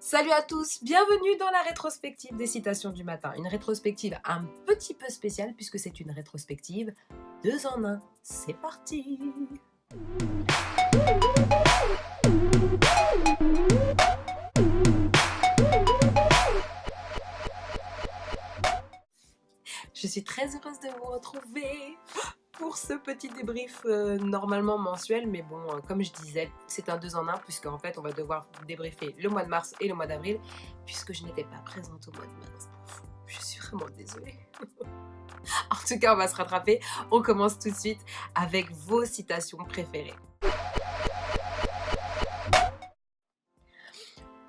Salut à tous, bienvenue dans la rétrospective des citations du matin. Une rétrospective un petit peu spéciale puisque c'est une rétrospective 2 en 1. C'est parti! Je suis très heureuse de vous retrouver pour ce petit débrief normalement mensuel, mais bon, comme je disais, c'est un 2 en 1 puisque en fait on va devoir débriefer le mois de mars et le mois d'avril puisque je n'étais pas présente au mois de mars pour vous. Je suis vraiment désolée. En tout cas, on va se rattraper. On commence tout de suite avec vos citations préférées.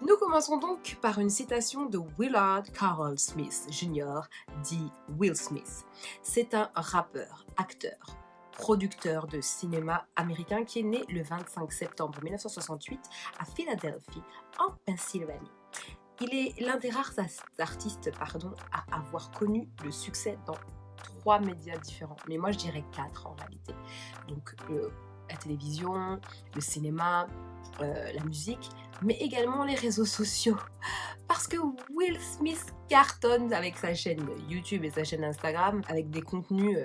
Nous commençons donc par une citation de Willard Carroll Smith Jr., dit Will Smith. C'est un rappeur, acteur, producteur de cinéma américain qui est né le 25 septembre 1968 à Philadelphie, en Pennsylvanie. Il est l'un des rares artistes à avoir connu le succès dans 3 médias différents, mais moi je dirais 4 en réalité. Donc la télévision, le cinéma, la musique, mais également les réseaux sociaux. Parce que Will Smith cartonne avec sa chaîne YouTube et sa chaîne Instagram, avec des contenus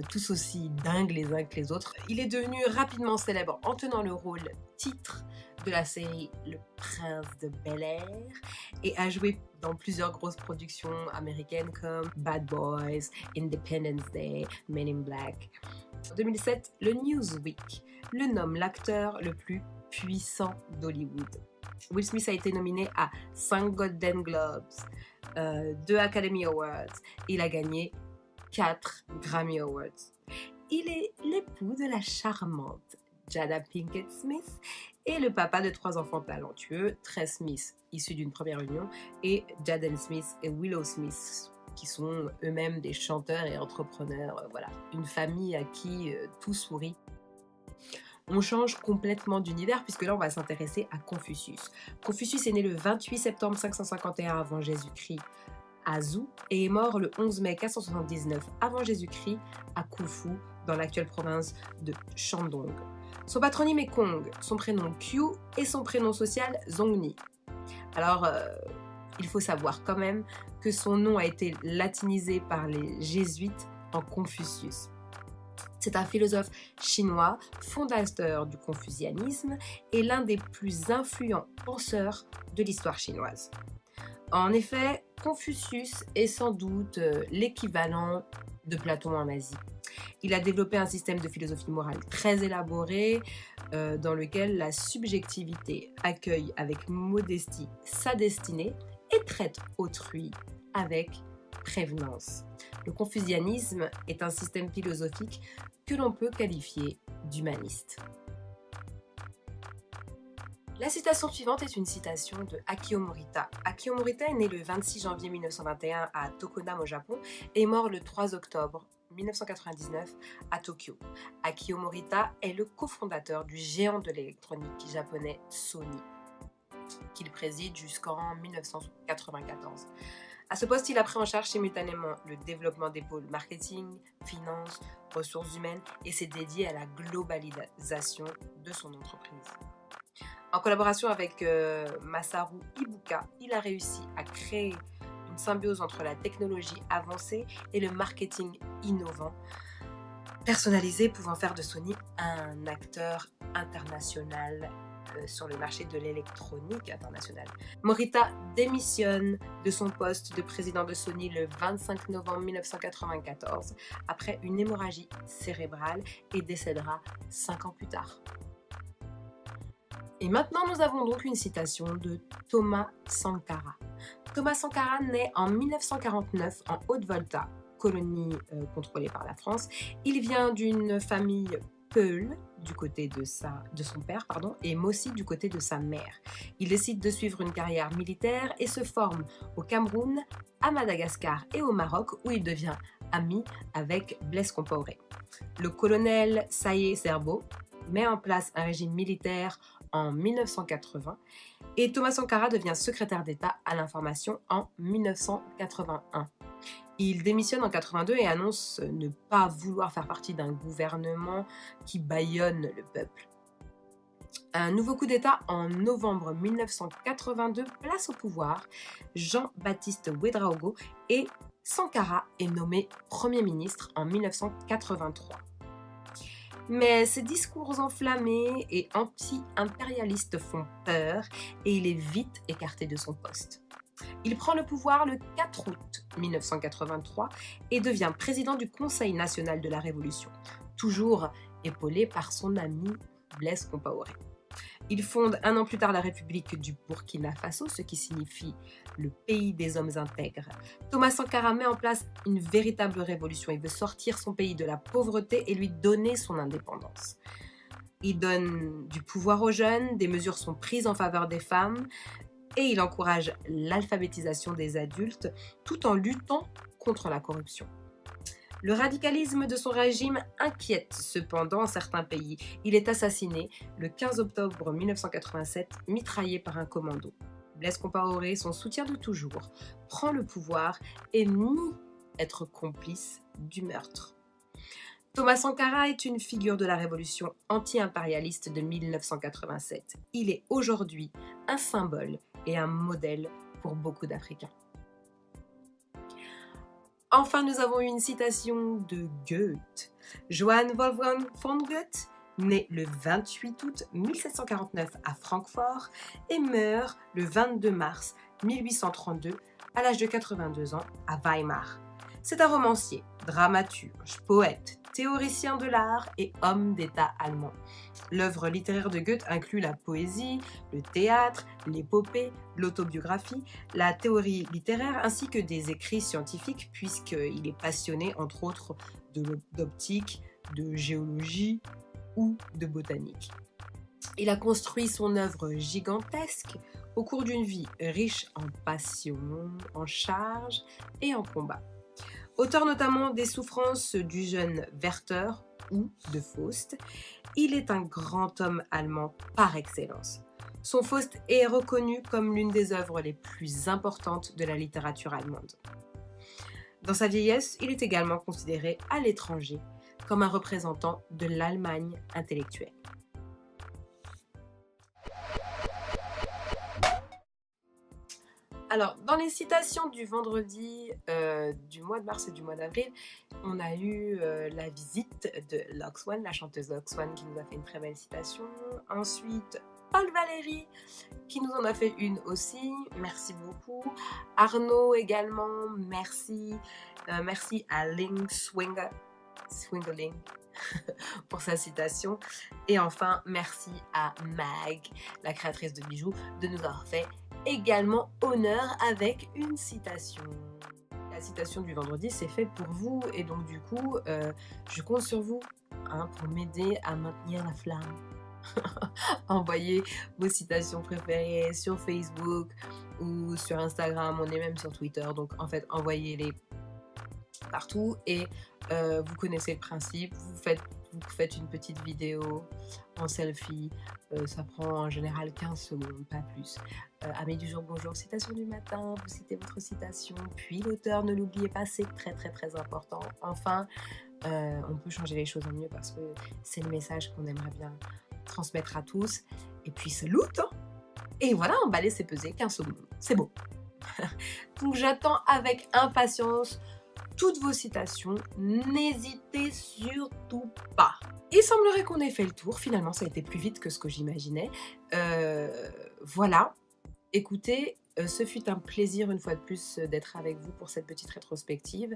tous aussi dingues les uns que les autres. Il est devenu rapidement célèbre en tenant le rôle titre de la série Le Prince de Bel-Air et a joué dans plusieurs grosses productions américaines comme Bad Boys, Independence Day, Men in Black. En 2007, le Newsweek le nomme l'acteur le plus puissant d'Hollywood. Will Smith a été nominé à 5 Golden Globes, 2 Academy Awards. Il a gagné 4 Grammy Awards. Il est l'époux de la charmante Jada Pinkett Smith et le papa de 3 enfants talentueux, Trey Smith, issus d'une première union, et Jaden Smith et Willow Smith, qui sont eux-mêmes des chanteurs et entrepreneurs. Voilà, une famille à qui tout sourit. On change complètement d'univers puisque là on va s'intéresser à Confucius. Confucius est né le 28 septembre 551 avant Jésus-Christ à Zhou et est mort le 11 mai 479 avant Jésus-Christ à Koufu dans l'actuelle province de Shandong. Son patronyme est Kong, son prénom Qiu et son prénom social Zhongni. Alors il faut savoir quand même que son nom a été latinisé par les jésuites en Confucius. C'est un philosophe chinois, fondateur du confucianisme et l'un des plus influents penseurs de l'histoire chinoise. En effet, Confucius est sans doute l'équivalent de Platon en Asie. Il a développé un système de philosophie morale très élaboré dans lequel la subjectivité accueille avec modestie sa destinée et traite autrui avec prévenance. Le confucianisme est un système philosophique que l'on peut qualifier d'humaniste. La citation suivante est une citation de Akio Morita. Akio Morita est né le 26 janvier 1921 à Tokonam au Japon et est mort le 3 octobre 1999 à Tokyo. Akio Morita est le cofondateur du géant de l'électronique japonais Sony, qu'il préside jusqu'en 1994. À ce poste, il a pris en charge simultanément le développement des pôles marketing, finance, ressources humaines et s'est dédié à la globalisation de son entreprise. En collaboration avec Masaru Ibuka, il a réussi à créer une symbiose entre la technologie avancée et le marketing innovant, personnalisé, pouvant faire de Sony un acteur international sur le marché de l'électronique international. Morita démissionne de son poste de président de Sony le 25 novembre 1994 après une hémorragie cérébrale et décédera 5 ans plus tard. Et maintenant, nous avons donc une citation de Thomas Sankara. Thomas Sankara naît en 1949 en Haute-Volta, colonie contrôlée par la France. Il vient d'une famille Peul du côté de son père et Mossi du côté de sa mère. Il décide de suivre une carrière militaire et se forme au Cameroun, à Madagascar et au Maroc où il devient ami avec Blaise Compaoré. Le colonel Saye Serbo met en place un régime militaire en 1980 et Thomas Sankara devient secrétaire d'État à l'information en 1981. Il démissionne en 82 et annonce ne pas vouloir faire partie d'un gouvernement qui bâillonne le peuple. Un nouveau coup d'État en novembre 1982 place au pouvoir Jean-Baptiste Ouédraogo et Sankara est nommé Premier ministre en 1983. Mais ses discours enflammés et anti-impérialistes font peur et il est vite écarté de son poste. Il prend le pouvoir le 4 août 1983 et devient président du Conseil national de la Révolution, toujours épaulé par son ami Blaise Compaoré. Il fonde un an plus tard la République du Burkina Faso, ce qui signifie le pays des hommes intègres. Thomas Sankara met en place une véritable révolution. Il veut sortir son pays de la pauvreté et lui donner son indépendance. Il donne du pouvoir aux jeunes, des mesures sont prises en faveur des femmes et il encourage l'alphabétisation des adultes tout en luttant contre la corruption. Le radicalisme de son régime inquiète cependant certains pays. Il est assassiné le 15 octobre 1987, mitraillé par un commando. Blaise Compaoré, son soutien de toujours, prend le pouvoir et nie être complice du meurtre. Thomas Sankara est une figure de la révolution anti-impérialiste de 1987. Il est aujourd'hui un symbole et un modèle pour beaucoup d'Africains. Enfin, nous avons eu une citation de Goethe. Johann Wolfgang von Goethe, né le 28 août 1749 à Francfort et meurt le 22 mars 1832 à l'âge de 82 ans à Weimar. C'est un romancier, dramaturge, poète, théoricien de l'art et homme d'État allemand. L'œuvre littéraire de Goethe inclut la poésie, le théâtre, l'épopée, l'autobiographie, la théorie littéraire ainsi que des écrits scientifiques puisqu'il est passionné entre autres d'optique, de géologie ou de botanique. Il a construit son œuvre gigantesque au cours d'une vie riche en passion, en charge et en combat. Auteur notamment des souffrances du jeune Werther ou de Faust, il est un grand homme allemand par excellence. Son Faust est reconnu comme l'une des œuvres les plus importantes de la littérature allemande. Dans sa vieillesse, il est également considéré à l'étranger comme un représentant de l'Allemagne intellectuelle. Alors, dans les citations du vendredi du mois de mars et du mois d'avril, on a eu la visite de Lox One, la chanteuse Lox One, qui nous a fait une très belle citation. Ensuite, Paul Valéry, qui nous en a fait une aussi. Merci beaucoup. Arnaud également, merci. Merci à Ling Swingerling pour sa citation. Et enfin, merci à Mag, la créatrice de bijoux, de nous avoir fait également honneur avec une citation. La citation du vendredi, c'est fait pour vous et donc du coup, je compte sur vous pour m'aider à maintenir la flamme. Envoyez vos citations préférées sur Facebook ou sur Instagram, on est même sur Twitter, donc en fait envoyez-les partout et vous connaissez le principe, vous faites une petite vidéo en selfie, ça prend en général 15 secondes, pas plus. Amis du jour, bonjour, citation du matin, vous citez votre citation, puis l'auteur, ne l'oubliez pas, c'est très très très important. Enfin, on peut changer les choses en mieux parce que c'est le message qu'on aimerait bien transmettre à tous. Et puis salut hein. Et voilà, emballer c'est peser 15 secondes, c'est beau. Donc j'attends avec impatience toutes vos citations, n'hésitez surtout pas. Il semblerait qu'on ait fait le tour, finalement ça a été plus vite que ce que j'imaginais. Voilà, écoutez, ce fut un plaisir une fois de plus d'être avec vous pour cette petite rétrospective.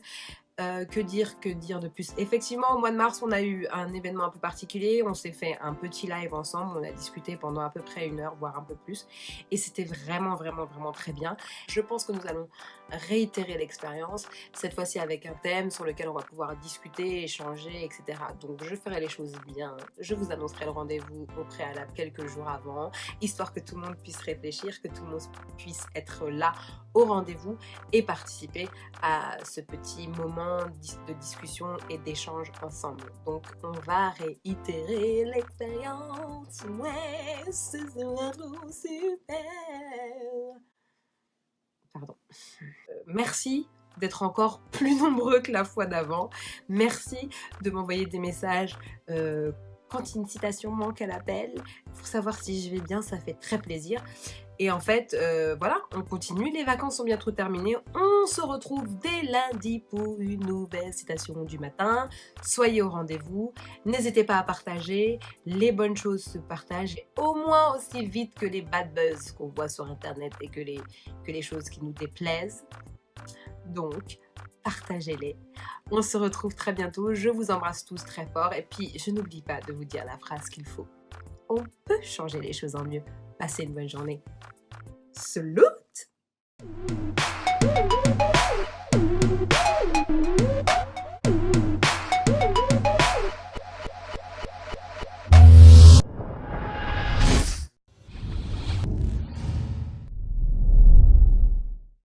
Que dire de plus? Effectivement, au mois de mars, on a eu un événement un peu particulier. On s'est fait un petit live ensemble. On a discuté pendant à peu près 1 heure, voire un peu plus. Et c'était vraiment, vraiment, vraiment très bien. Je pense que nous allons réitérer l'expérience, cette fois-ci avec un thème sur lequel on va pouvoir discuter, échanger, etc. Donc, je ferai les choses bien. Je vous annoncerai le rendez-vous au préalable quelques jours avant, histoire que tout le monde puisse réfléchir, que tout le monde puisse être là au rendez-vous et participer à ce petit moment de discussion et d'échange ensemble. Donc on va réitérer l'expérience. Ouais, c'est trop super. Pardon. Merci d'être encore plus nombreux que la fois d'avant. Merci de m'envoyer des messages quand une citation manque à l'appel, pour savoir si je vais bien, ça fait très plaisir. Et en fait, voilà, on continue, les vacances sont bientôt terminées, on se retrouve dès lundi pour une nouvelle citation du matin. Soyez au rendez-vous, n'hésitez pas à partager, les bonnes choses se partagent au moins aussi vite que les bad buzz qu'on voit sur internet et que les choses qui nous déplaisent. Donc, partagez-les. On se retrouve très bientôt, je vous embrasse tous très fort et puis je n'oublie pas de vous dire la phrase qu'il faut. On peut changer les choses en mieux. Passez une bonne journée. Salut!